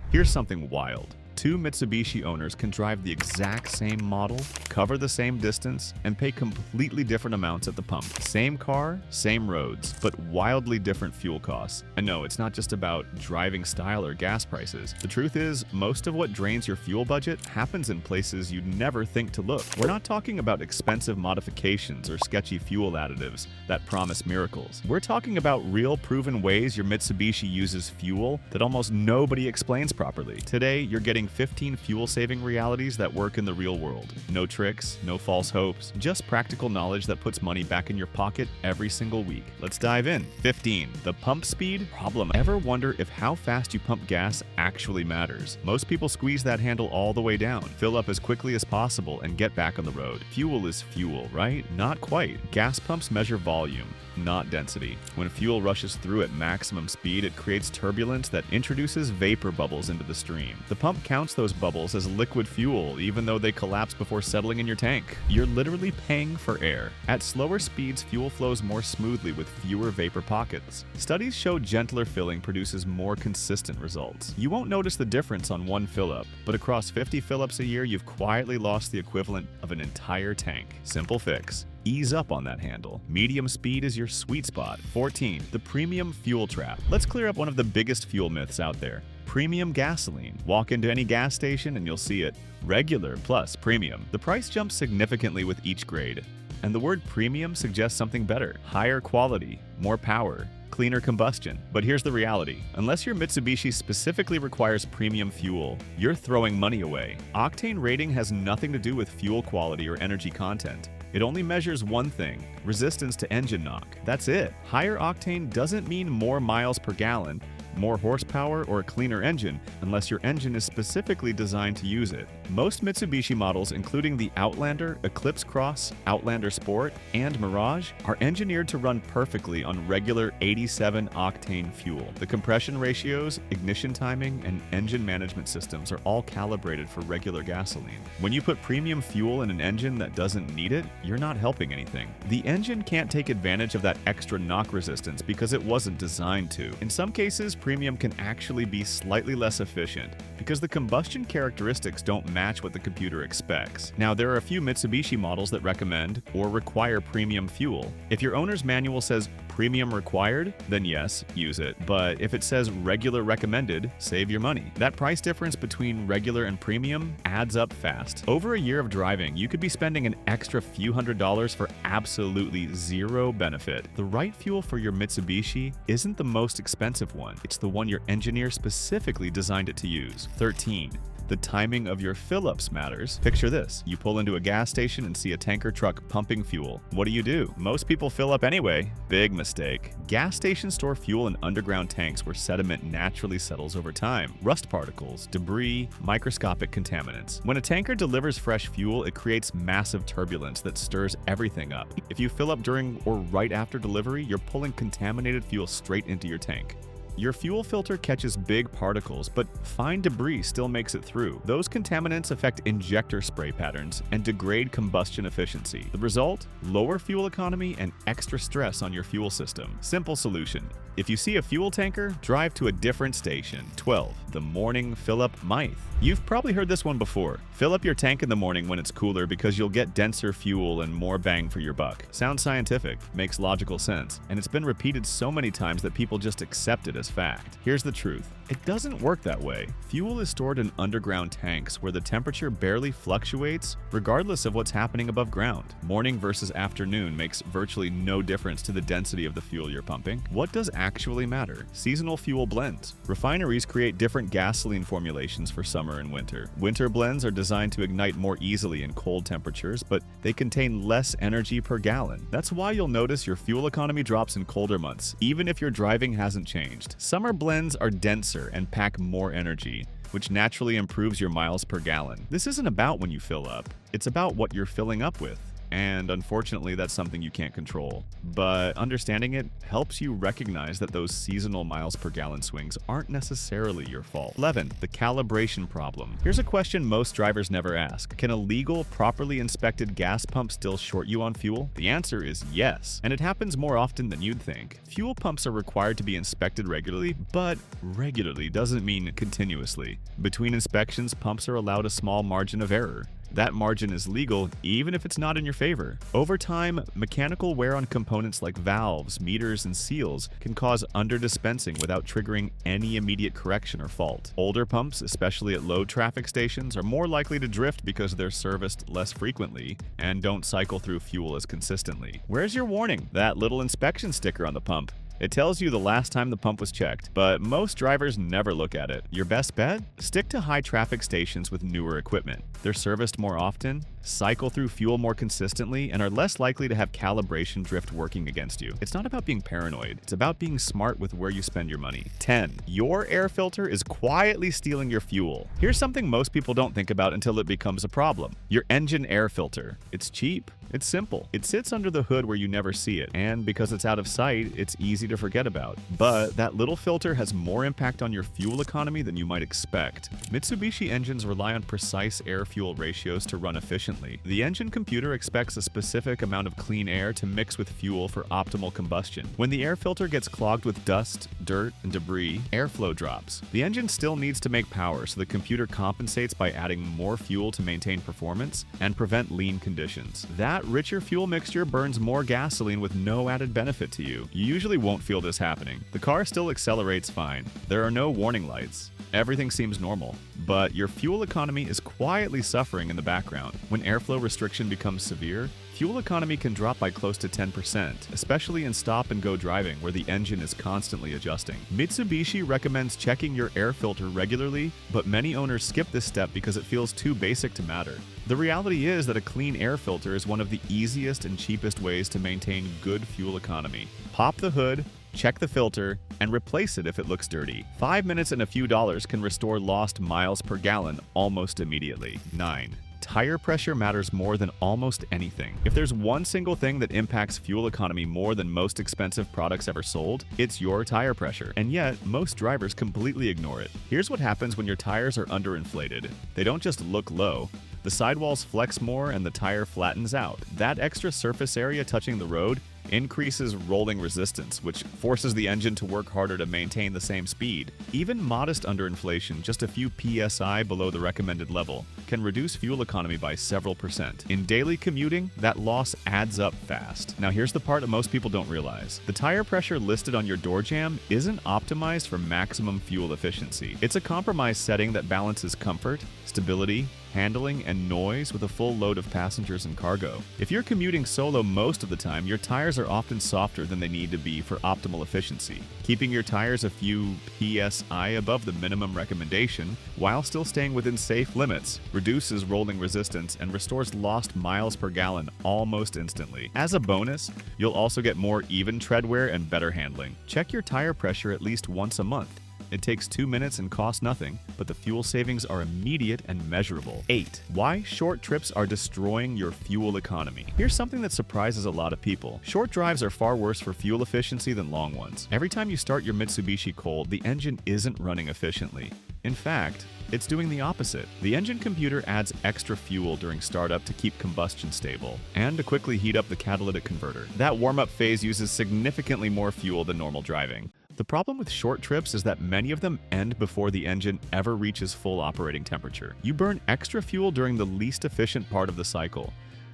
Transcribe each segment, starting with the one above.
Here's something wild. Two Mitsubishi owners can drive the exact same model, cover the same distance, and pay completely different amounts at the pump. Same car, same roads, but wildly different fuel costs. And no, it's not just about driving style or gas prices. The truth is, most of what drains your fuel budget happens in places you'd never think to look. We're not talking about expensive modifications or sketchy fuel additives that promise miracles. We're talking about real proven ways your Mitsubishi uses fuel that almost nobody explains properly. Today, you're getting 15 fuel-saving realities that work in the real world. No tricks, no false hopes, just practical knowledge that puts money back in your pocket every single week. Let's dive in. 15. The pump speed problem. Ever wonder if how fast you pump gas actually matters? Most people squeeze that handle all the way down, fill up as quickly as possible, and get back on the road. Fuel is fuel, right? Not quite. Gas pumps measure volume, not density. When fuel rushes through at maximum speed, it creates turbulence that introduces vapor bubbles into the stream. The pump counts those bubbles as liquid fuel, even though they collapse before settling in your tank. You're literally paying for air. At slower speeds, fuel flows more smoothly with fewer vapor pockets. Studies show gentler filling produces more consistent results. You won't notice the difference on one fill-up, but across 50 fill-ups a year, you've quietly lost the equivalent of an entire tank. Simple fix. Ease up on that handle. Medium speed is your sweet spot. 14. The premium fuel trap. Let's clear up one of the biggest fuel myths out there. Premium gasoline. Walk into any gas station and you'll see it. Regular plus premium. The price jumps significantly with each grade. And the word premium suggests something better. Higher quality, more power, cleaner combustion. But here's the reality. Unless your Mitsubishi specifically requires premium fuel, you're throwing money away. Octane rating has nothing to do with fuel quality or energy content. It only measures one thing: resistance to engine knock. That's it. Higher octane doesn't mean more miles per gallon, more horsepower, or a cleaner engine, unless your engine is specifically designed to use it. Most Mitsubishi models, including the Outlander, Eclipse Cross, Outlander Sport, and Mirage, are engineered to run perfectly on regular 87-octane fuel. The compression ratios, ignition timing, and engine management systems are all calibrated for regular gasoline. When you put premium fuel in an engine that doesn't need it, you're not helping anything. The engine can't take advantage of that extra knock resistance because it wasn't designed to. In some cases, premium can actually be slightly less efficient because the combustion characteristics don't match what the computer expects. Now, there are a few Mitsubishi models that recommend or require premium fuel. If your owner's manual says premium required, then yes, use it. But if it says regular recommended, save your money. That price difference between regular and premium adds up fast. Over a year of driving, you could be spending an extra few $100s for absolutely zero benefit. The right fuel for your Mitsubishi isn't the most expensive one. It's the one your engineer specifically designed it to use. 13. The timing of your fill-ups matters. Picture this. You pull into a gas station and see a tanker truck pumping fuel. What do? Most people fill up anyway. Big mistake. Gas stations store fuel in underground tanks where sediment naturally settles over time. Rust particles, debris, microscopic contaminants. When a tanker delivers fresh fuel, it creates massive turbulence that stirs everything up. If you fill up during or right after delivery, you're pulling contaminated fuel straight into your tank. Your fuel filter catches big particles, but fine debris still makes it through. Those contaminants affect injector spray patterns and degrade combustion efficiency. The result? Lower fuel economy and extra stress on your fuel system. Simple solution. If you see a fuel tanker, drive to a different station. 12. The morning fill-up myth. You've probably heard this one before. Fill up your tank in the morning when it's cooler because you'll get denser fuel and more bang for your buck. Sounds scientific, makes logical sense, and it's been repeated so many times that people just accept it as fact. Here's the truth. It doesn't work that way. Fuel is stored in underground tanks where the temperature barely fluctuates regardless of what's happening above ground. Morning versus afternoon makes virtually no difference to the density of the fuel you're pumping. What does actually matter? Seasonal fuel blends. Refineries create different gasoline formulations for summer and winter. Winter blends are designed to ignite more easily in cold temperatures, but they contain less energy per gallon. That's why you'll notice your fuel economy drops in colder months, even if your driving hasn't changed. Summer blends are denser and pack more energy, which naturally improves your miles per gallon. This isn't about when you fill up, it's about what you're filling up with. and unfortunately that's something you can't control. But understanding it helps you recognize that those seasonal miles per gallon swings aren't necessarily your fault. 11. The calibration problem. Here's a question most drivers never ask. Can a legal, properly inspected gas pump still short you on fuel? The answer is yes, and it happens more often than you'd think. Fuel pumps are required to be inspected regularly, but regularly doesn't mean continuously. Between inspections, pumps are allowed a small margin of error. That margin is legal even if it's not in your favor. Over time, mechanical wear on components like valves, meters, and seals can cause underdispensing without triggering any immediate correction or fault. Older pumps, especially at low traffic stations, are more likely to drift because they're serviced less frequently and don't cycle through fuel as consistently. Where's your warning? That little inspection sticker on the pump. It tells you the last time the pump was checked, but most drivers never look at it. Your best bet? Stick to high traffic stations with newer equipment. They're serviced more often, cycle through fuel more consistently, and are less likely to have calibration drift working against you. It's not about being paranoid, it's about being smart with where you spend your money. 10. Your air filter is quietly stealing your fuel. Here's something most people don't think about until it becomes a problem. Your engine air filter. It's cheap. It's simple. It sits under the hood where you never see it, and because it's out of sight, it's easy to forget about. But that little filter has more impact on your fuel economy than you might expect. Mitsubishi engines rely on precise air-fuel ratios to run efficiently. The engine computer expects a specific amount of clean air to mix with fuel for optimal combustion. When the air filter gets clogged with dust, dirt, and debris, airflow drops. The engine still needs to make power, so the computer compensates by adding more fuel to maintain performance and prevent lean conditions. That richer fuel mixture burns more gasoline with no added benefit to you. You usually won't feel this happening. The car still accelerates fine. There are no warning lights. Everything seems normal, but your fuel economy is quietly suffering in the background. When airflow restriction becomes severe, fuel economy can drop by close to 10%, especially in stop-and-go driving where the engine is constantly adjusting. Mitsubishi recommends checking your air filter regularly, but many owners skip this step because it feels too basic to matter. The reality is that a clean air filter is one of the easiest and cheapest ways to maintain good fuel economy. Pop the hood, check the filter, and replace it if it looks dirty. 5 minutes and a few dollars can restore lost miles per gallon almost immediately. 9. Tire pressure matters more than almost anything. If there's one single thing that impacts fuel economy more than most expensive products ever sold, it's your tire pressure. And yet, most drivers completely ignore it. Here's what happens when your tires are underinflated. They don't just look low. The sidewalls flex more and the tire flattens out. That extra surface area touching the road increases rolling resistance, which forces the engine to work harder to maintain the same speed. Even modest underinflation, just a few psi below the recommended level, can reduce fuel economy by several percent. In daily commuting, that loss adds up fast. Now here's the part that most people don't realize. The tire pressure listed on your door jamb isn't optimized for maximum fuel efficiency. It's a compromise setting that balances comfort, stability, handling, and noise with a full load of passengers and cargo. If you're commuting solo most of the time, your tires are often softer than they need to be for optimal efficiency. Keeping your tires a few psi above the minimum recommendation, while still staying within safe limits, reduces rolling resistance and restores lost miles per gallon almost instantly. As a bonus, you'll also get more even tread wear and better handling. Check your tire pressure at least once a month. It takes 2 minutes and costs nothing, but the fuel savings are immediate and measurable. 8. Why short trips are destroying your fuel economy. Here's something that surprises a lot of people. Short drives are far worse for fuel efficiency than long ones. Every time you start your Mitsubishi cold, the engine isn't running efficiently. In fact, it's doing the opposite. The engine computer adds extra fuel during startup to keep combustion stable and to quickly heat up the catalytic converter. That warm-up phase uses significantly more fuel than normal driving. The problem with short trips is that many of them end before the engine ever reaches full operating temperature. You burn extra fuel during the least efficient part of the cycle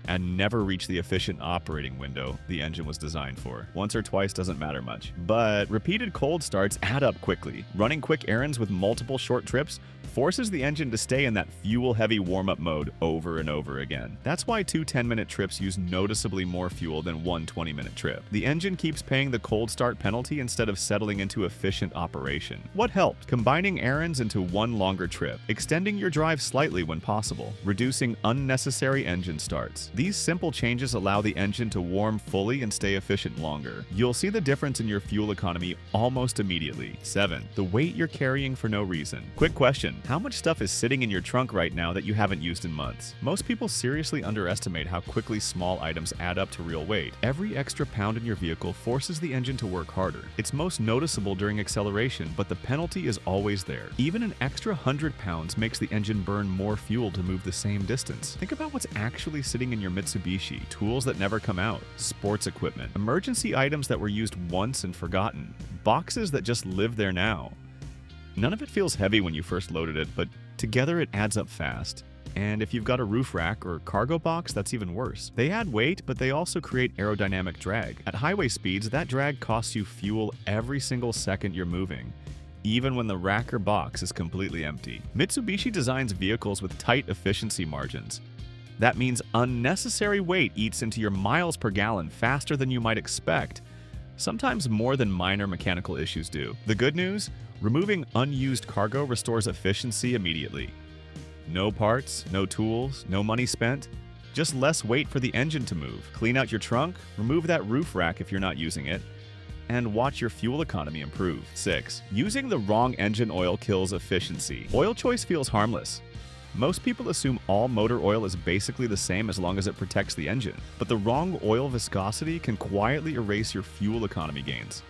and never reach the efficient operating window the engine was designed for. Once or twice doesn't matter much. But repeated cold starts add up quickly. Running quick errands with multiple short trips forces the engine to stay in that fuel-heavy warm-up mode over and over again. That's why 2 10-minute trips use noticeably more fuel than 1 20-minute trip. The engine keeps paying the cold start penalty instead of settling into efficient operation. What helped? Combining errands into one longer trip, extending your drive slightly when possible, reducing unnecessary engine starts, These simple changes allow the engine to warm fully and stay efficient longer. You'll see the difference in your fuel economy almost immediately. 7. The weight you're carrying for no reason. Quick question: how much stuff is sitting in your trunk right now that you haven't used in months? Most people seriously underestimate how quickly small items add up to real weight. Every extra pound in your vehicle forces the engine to work harder. It's most noticeable during acceleration, but the penalty is always there. Even an extra 100 pounds makes the engine burn more fuel to move the same distance. Think about what's actually sitting in your Mitsubishi: tools that never come out, sports equipment, emergency items that were used once and forgotten, boxes that just live there now. None of it feels heavy when you first loaded it, but together it adds up fast. And if you've got a roof rack or cargo box, that's even worse. They add weight, but they also create aerodynamic drag. At highway speeds, that drag costs you fuel every single second you're moving, even when the rack or box is completely empty. Mitsubishi designs vehicles with tight efficiency margins. That means unnecessary weight eats into your miles per gallon faster than you might expect, sometimes more than minor mechanical issues do. The good news? Removing unused cargo restores efficiency immediately. No parts, no tools, no money spent, just less weight for the engine to move. Clean out your trunk, remove that roof rack if you're not using it, and watch your fuel economy improve. 6. Using the wrong engine oil kills efficiency. Oil choice feels harmless. Most people assume all motor oil is basically the same as long as it protects the engine, but the wrong oil viscosity can quietly erase your fuel economy gains.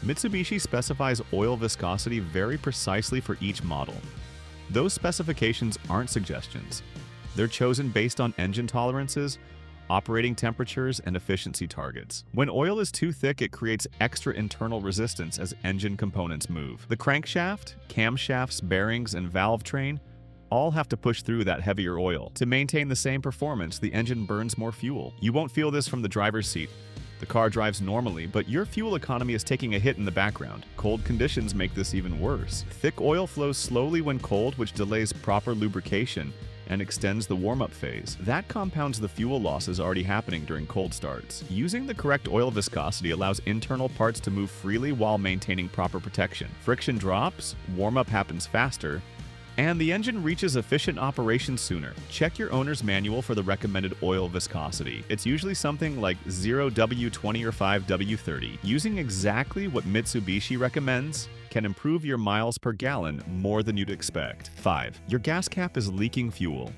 Mitsubishi specifies oil viscosity very precisely for each model. Those specifications aren't suggestions. They're chosen based on engine tolerances, operating temperatures, and efficiency targets. When oil is too thick, it creates extra internal resistance as engine components move. The crankshaft, camshafts, bearings, and valve train all have to push through that heavier oil. To maintain the same performance, the engine burns more fuel. You won't feel this from the driver's seat. The car drives normally, but your fuel economy is taking a hit in the background. Cold conditions make this even worse. Thick oil flows slowly when cold, which delays proper lubrication and extends the warm-up phase. That compounds the fuel losses already happening during cold starts. Using the correct oil viscosity allows internal parts to move freely while maintaining proper protection. Friction drops, warm-up happens faster, and the engine reaches efficient operation sooner. Check your owner's manual for the recommended oil viscosity. It's usually something like 0W20 or 5W30. Using exactly what Mitsubishi recommends can improve your miles per gallon more than you'd expect. 5. Your gas cap is leaking fuel.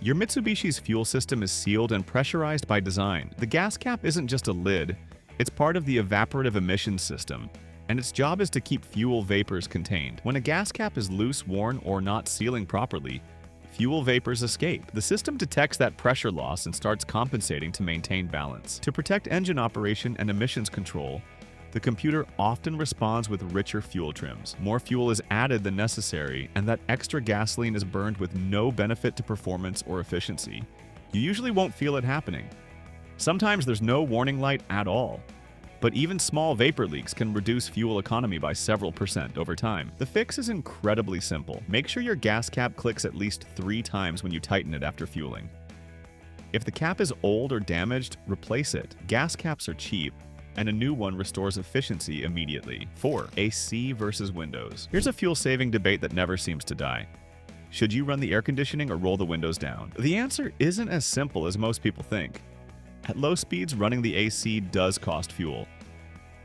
Your Mitsubishi's fuel system is sealed and pressurized by design. The gas cap isn't just a lid, it's part of the evaporative emissions system, and its job is to keep fuel vapors contained. When a gas cap is loose, worn, or not sealing properly, fuel vapors escape. The system detects that pressure loss and starts compensating to maintain balance. To protect engine operation and emissions control, the computer often responds with richer fuel trims. More fuel is added than necessary, and that extra gasoline is burned with no benefit to performance or efficiency. You usually won't feel it happening. Sometimes there's no warning light at all. But even small vapor leaks can reduce fuel economy by several % over time. The fix is incredibly simple. Make sure your gas cap clicks at least 3 times when you tighten it after fueling. If the cap is old or damaged, replace it. Gas caps are cheap, and a new one restores efficiency immediately. 4. AC versus windows. Here's a fuel-saving debate that never seems to die. Should you run the air conditioning or roll the windows down? The answer isn't as simple as most people think. At low speeds, running the AC does cost fuel.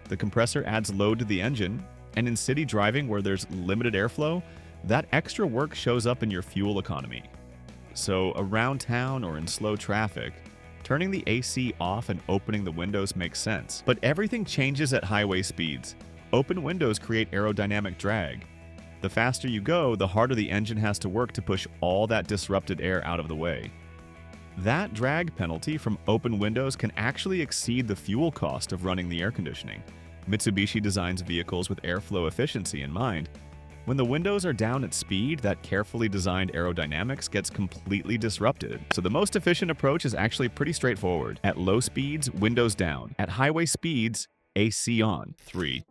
The compressor adds load to the engine, and in city driving where there's limited airflow, that extra work shows up in your fuel economy. So around town or in slow traffic, turning the AC off and opening the windows makes sense. But everything changes at highway speeds. Open windows create aerodynamic drag. The faster you go, the harder the engine has to work to push all that disrupted air out of the way. That drag penalty from open windows can actually exceed the fuel cost of running the air conditioning. Mitsubishi designs vehicles with airflow efficiency in mind. When the windows are down at speed, that carefully designed aerodynamics gets completely disrupted. So the most efficient approach is actually pretty straightforward. At low speeds, windows down. At highway speeds, AC on. 3.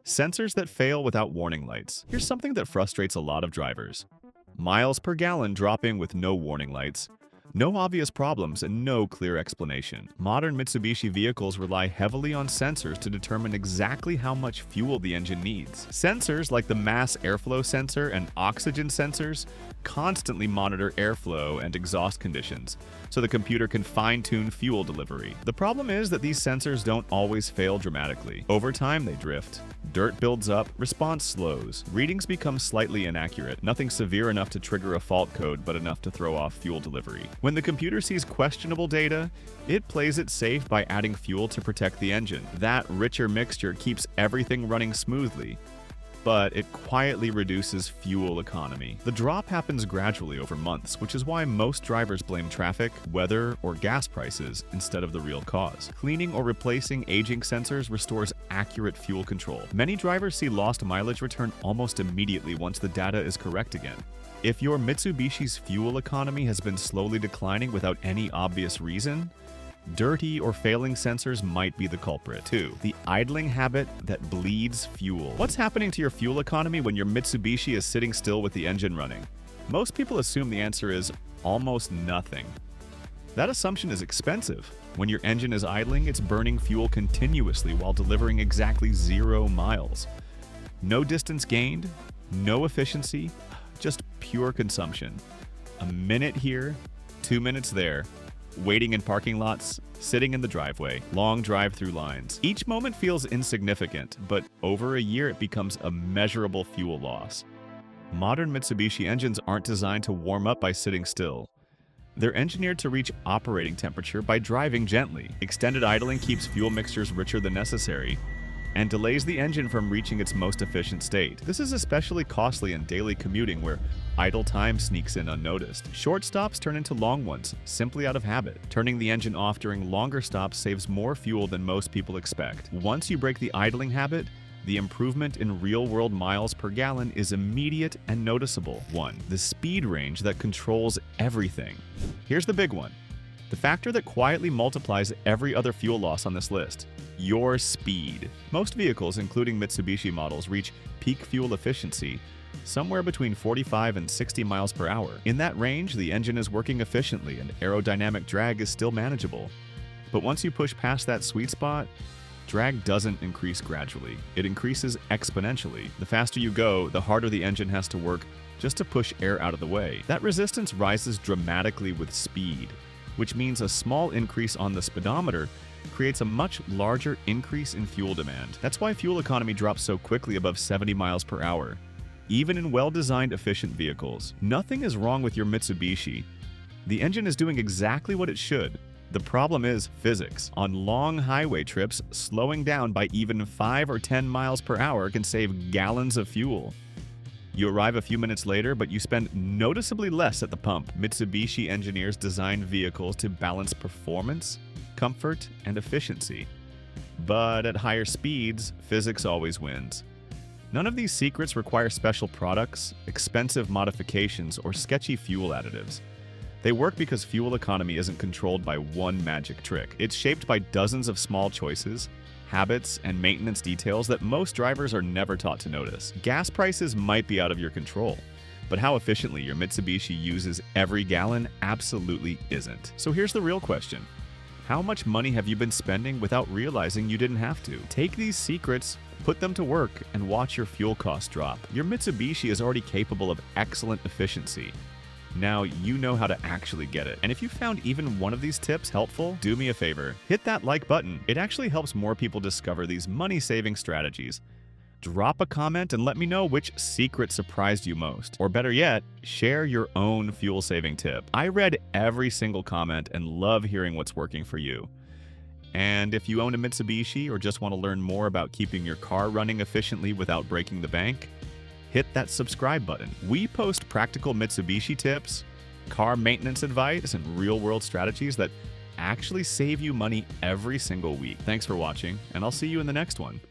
Sensors that fail without warning lights. Here's something that frustrates a lot of drivers. Miles per gallon dropping with no warning lights. No obvious problems and no clear explanation. Modern Mitsubishi vehicles rely heavily on sensors to determine exactly how much fuel the engine needs. Sensors like the mass airflow sensor and oxygen sensors constantly monitor airflow and exhaust conditions, so the computer can fine-tune fuel delivery. The problem is that these sensors don't always fail dramatically. Over time, they drift. Dirt builds up, response slows. Readings become slightly inaccurate, nothing severe enough to trigger a fault code, but enough to throw off fuel delivery. When the computer sees questionable data, it plays it safe by adding fuel to protect the engine. That richer mixture keeps everything running smoothly, but it quietly reduces fuel economy. The drop happens gradually over months, which is why most drivers blame traffic, weather, or gas prices instead of the real cause. Cleaning or replacing aging sensors restores accurate fuel control. Many drivers see lost mileage return almost immediately once the data is correct again. If your Mitsubishi's fuel economy has been slowly declining without any obvious reason, dirty or failing sensors might be the culprit. 2. The idling habit that bleeds fuel. What's happening to your fuel economy when your Mitsubishi is sitting still with the engine running? Most people assume the answer is almost nothing. That assumption is expensive. When your engine is idling, it's burning fuel continuously while delivering exactly 0 miles. No distance gained, no efficiency, just pure consumption. A minute here, 2 minutes there. Waiting in parking lots, sitting in the driveway, long drive-through lines. Each moment feels insignificant, but over a year it becomes a measurable fuel loss. Modern Mitsubishi engines aren't designed to warm up by sitting still. They're engineered to reach operating temperature by driving gently. Extended idling keeps fuel mixtures richer than necessary and delays the engine from reaching its most efficient state. This is especially costly in daily commuting where idle time sneaks in unnoticed. Short stops turn into long ones, simply out of habit. Turning the engine off during longer stops saves more fuel than most people expect. Once you break the idling habit, the improvement in real-world miles per gallon is immediate and noticeable. 1. The speed range that controls everything. Here's the big one. The factor that quietly multiplies every other fuel loss on this list. Your speed. Most vehicles, including Mitsubishi models, reach peak fuel efficiency somewhere between 45 and 60 miles per hour. In that range, the engine is working efficiently and aerodynamic drag is still manageable. But once you push past that sweet spot, drag doesn't increase gradually. It increases exponentially. The faster you go, the harder the engine has to work just to push air out of the way. That resistance rises dramatically with speed, which means a small increase on the speedometer creates a much larger increase in fuel demand. That's why fuel economy drops so quickly above 70 miles per hour, even in well-designed, efficient vehicles. Nothing is wrong with your Mitsubishi. The engine is doing exactly what it should. The problem is physics. On long highway trips, slowing down by even 5 or 10 miles per hour can save gallons of fuel. You arrive a few minutes later, but you spend noticeably less at the pump. Mitsubishi engineers design vehicles to balance performance, comfort, and efficiency. But at higher speeds, physics always wins. None of these secrets require special products, expensive modifications, or sketchy fuel additives. They work because fuel economy isn't controlled by one magic trick. It's shaped by dozens of small choices, habits, and maintenance details that most drivers are never taught to notice. Gas prices might be out of your control, but how efficiently your Mitsubishi uses every gallon absolutely isn't. So here's the real question. How much money have you been spending without realizing you didn't have to? Take these secrets, put them to work, and watch your fuel costs drop. Your Mitsubishi is already capable of excellent efficiency. Now you know how to actually get it. And if you found even one of these tips helpful, do me a favor. Hit that like button. It actually helps more people discover these money-saving strategies. Drop a comment and let me know which secret surprised you most. Or better yet, share your own fuel-saving tip. I read every single comment and love hearing what's working for you. And if you own a Mitsubishi or just want to learn more about keeping your car running efficiently without breaking the bank, hit that subscribe button. We post practical Mitsubishi tips, car maintenance advice, and real-world strategies that actually save you money every single week. Thanks for watching, and I'll see you in the next one.